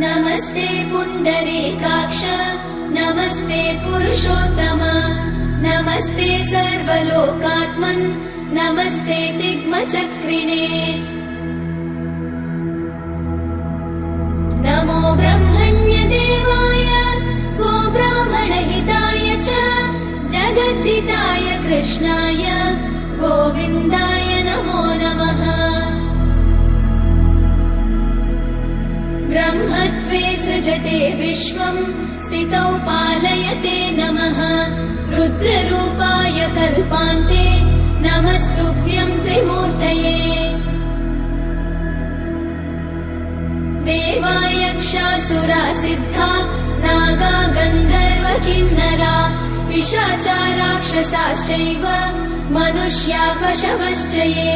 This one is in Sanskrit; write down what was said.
नमस्ते पुण्डरीकाक्ष नमस्ते पुरुषोत्तम नमस्ते सर्वलोकात्मन् नमस्ते दिग्मचक्रिणे नमो ब्रह्मण्यदेवाय गोब्राह्मणहिताय च जगद्धिताय कृष्णाय गोविन्दाय नमो नमः। ब्रह्मत्वे सृजते विश्वम् स्थितौ पालयते नमः रुद्ररूपाय कल्पान्ते नमस्तुभ्यं त्रिमूर्तये। देवायक्षासुरा सिद्धा नागा गन्धर्व किन्नरा पिशाचा राक्षसाश्चैव मनुष्या पशवश्च ये